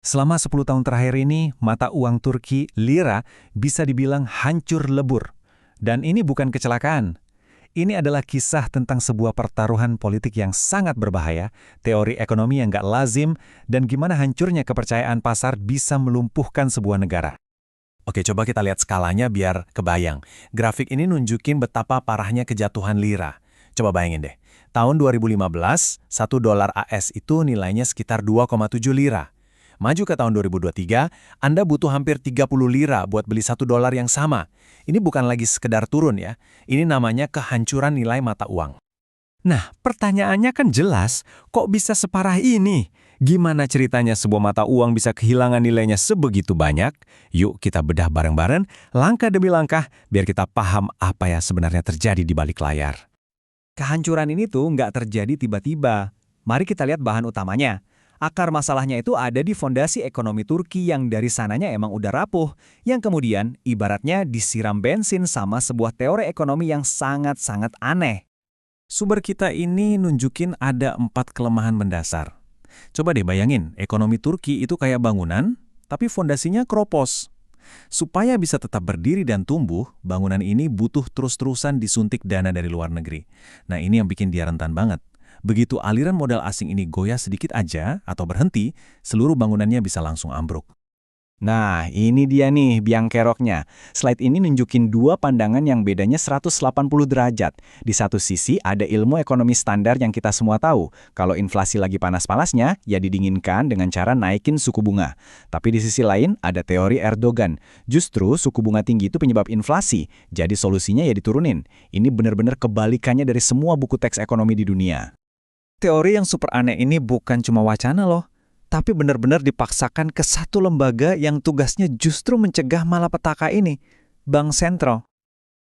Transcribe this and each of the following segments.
Selama 10 tahun terakhir ini, mata uang Turki, lira, bisa dibilang hancur lebur. Dan ini bukan kecelakaan. Ini adalah kisah tentang sebuah pertaruhan politik yang sangat berbahaya, teori ekonomi yang nggak lazim, dan gimana hancurnya kepercayaan pasar bisa melumpuhkan sebuah negara. Oke, coba kita lihat skalanya biar kebayang. Grafik ini nunjukin betapa parahnya kejatuhan lira. Coba bayangin deh, tahun 2015, 1 dolar AS itu nilainya sekitar 2,7 lira. Maju ke tahun 2023, Anda butuh hampir 30 lira buat beli 1 dolar yang sama. Ini bukan lagi sekedar turun ya, ini namanya kehancuran nilai mata uang. Nah, pertanyaannya kan jelas, kok bisa separah ini? Gimana ceritanya sebuah mata uang bisa kehilangan nilainya sebegitu banyak? Yuk kita bedah bareng-bareng, langkah demi langkah, biar kita paham apa yang sebenarnya terjadi di balik layar. Kehancuran ini tuh nggak terjadi tiba-tiba. Mari kita lihat bahan utamanya. Akar masalahnya itu ada di fondasi ekonomi Turki yang dari sananya emang udah rapuh, yang kemudian ibaratnya disiram bensin sama sebuah teori ekonomi yang sangat-sangat aneh. Sumber kita ini nunjukin ada 4 kelemahan mendasar. Coba deh bayangin, ekonomi Turki itu kayak bangunan, tapi fondasinya keropos. Supaya bisa tetap berdiri dan tumbuh, bangunan ini butuh terus-terusan disuntik dana dari luar negeri. Nah, ini yang bikin dia rentan banget. Begitu aliran modal asing ini goyah sedikit aja atau berhenti, seluruh bangunannya bisa langsung ambruk. Nah, ini dia nih biang keroknya. Slide ini nunjukin dua pandangan yang bedanya 180 derajat. Di satu sisi ada ilmu ekonomi standar yang kita semua tahu. Kalau inflasi lagi panas-panasnya, ya didinginkan dengan cara naikin suku bunga. Tapi di sisi lain ada teori Erdogan. Justru suku bunga tinggi itu penyebab inflasi. Jadi solusinya ya diturunin. Ini benar-benar kebalikannya dari semua buku teks ekonomi di dunia. Teori yang super aneh ini bukan cuma wacana loh, tapi benar-benar dipaksakan ke satu lembaga yang tugasnya justru mencegah malapetaka ini, Bank Sentral.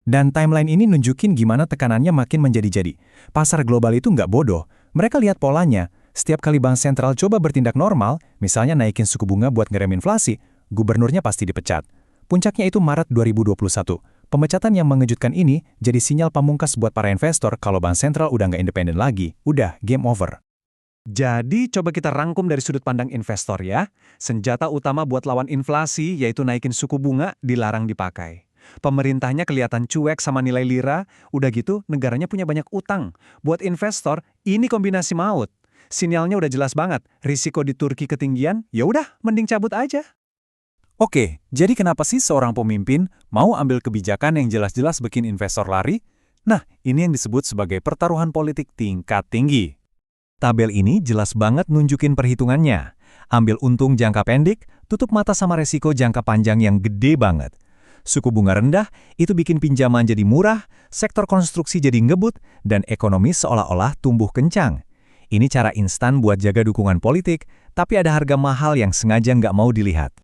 Dan timeline ini nunjukin gimana tekanannya makin menjadi-jadi. Pasar global itu nggak bodoh. Mereka lihat polanya. Setiap kali bank sentral coba bertindak normal, misalnya naikin suku bunga buat ngerem inflasi, gubernurnya pasti dipecat. Puncaknya itu Maret 2021. Pemecatan yang mengejutkan ini jadi sinyal pamungkas buat para investor kalau bank sentral udah nggak independen lagi. Udah, game over. Jadi coba kita rangkum dari sudut pandang investor ya. Senjata utama buat lawan inflasi yaitu naikin suku bunga dilarang dipakai. Pemerintahnya kelihatan cuek sama nilai lira, udah gitu negaranya punya banyak utang. Buat investor, ini kombinasi maut. Sinyalnya udah jelas banget, risiko di Turki ketinggian, ya udah mending cabut aja. Oke, jadi kenapa sih seorang pemimpin mau ambil kebijakan yang jelas-jelas bikin investor lari? Nah, ini yang disebut sebagai pertaruhan politik tingkat tinggi. Tabel ini jelas banget nunjukin perhitungannya. Ambil untung jangka pendek, tutup mata sama resiko jangka panjang yang gede banget. Suku bunga rendah itu bikin pinjaman jadi murah, sektor konstruksi jadi ngebut, dan ekonomi seolah-olah tumbuh kencang. Ini cara instan buat jaga dukungan politik, tapi ada harga mahal yang sengaja nggak mau dilihat.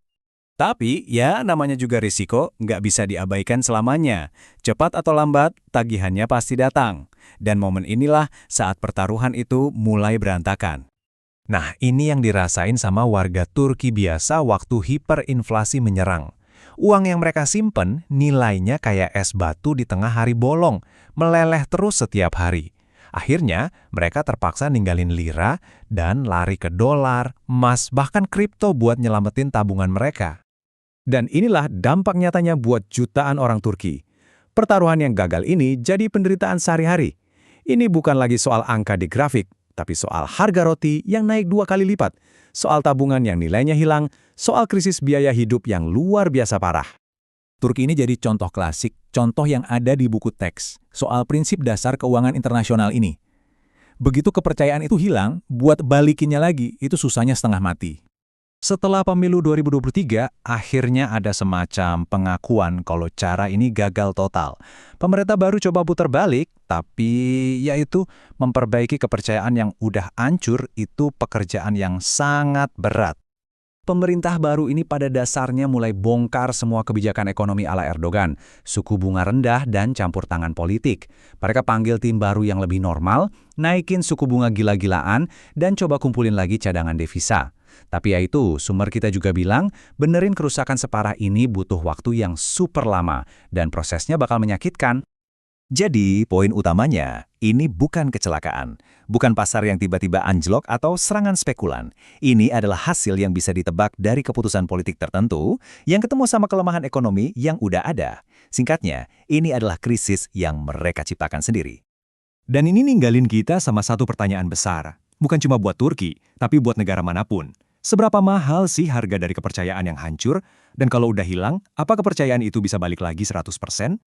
Tapi, ya namanya juga risiko, nggak bisa diabaikan selamanya. Cepat atau lambat, tagihannya pasti datang. Dan momen inilah saat pertaruhan itu mulai berantakan. Nah, ini yang dirasain sama warga Turki biasa waktu hiperinflasi menyerang. Uang yang mereka simpen nilainya kayak es batu di tengah hari bolong, meleleh terus setiap hari. Akhirnya, mereka terpaksa ninggalin lira dan lari ke dolar, emas, bahkan kripto buat nyelamatin tabungan mereka. Dan inilah dampak nyatanya buat jutaan orang Turki. Pertaruhan yang gagal ini jadi penderitaan sehari-hari. Ini bukan lagi soal angka di grafik, tapi soal harga roti yang naik 2 kali lipat, soal tabungan yang nilainya hilang, soal krisis biaya hidup yang luar biasa parah. Turki ini jadi contoh klasik, contoh yang ada di buku teks, soal prinsip dasar keuangan internasional ini. Begitu kepercayaan itu hilang, buat balikinnya lagi, itu susahnya setengah mati. Setelah pemilu 2023, akhirnya ada semacam pengakuan kalau cara ini gagal total. Pemerintah baru coba putar balik, tapi yaitu memperbaiki kepercayaan yang udah hancur itu pekerjaan yang sangat berat. Pemerintah baru ini pada dasarnya mulai bongkar semua kebijakan ekonomi ala Erdogan, suku bunga rendah dan campur tangan politik. Mereka panggil tim baru yang lebih normal, naikin suku bunga gila-gilaan, dan coba kumpulin lagi cadangan devisa. Tapi ya itu, sumber kita juga bilang, benerin kerusakan separah ini butuh waktu yang super lama, dan prosesnya bakal menyakitkan. Jadi, poin utamanya, ini bukan kecelakaan. Bukan pasar yang tiba-tiba anjlok atau serangan spekulan. Ini adalah hasil yang bisa ditebak dari keputusan politik tertentu yang ketemu sama kelemahan ekonomi yang udah ada. Singkatnya, ini adalah krisis yang mereka ciptakan sendiri. Dan ini ninggalin kita sama satu pertanyaan besar. Bukan cuma buat Turki, tapi buat negara manapun. Seberapa mahal sih harga dari kepercayaan yang hancur? Dan kalau udah hilang, apa kepercayaan itu bisa balik lagi 100%?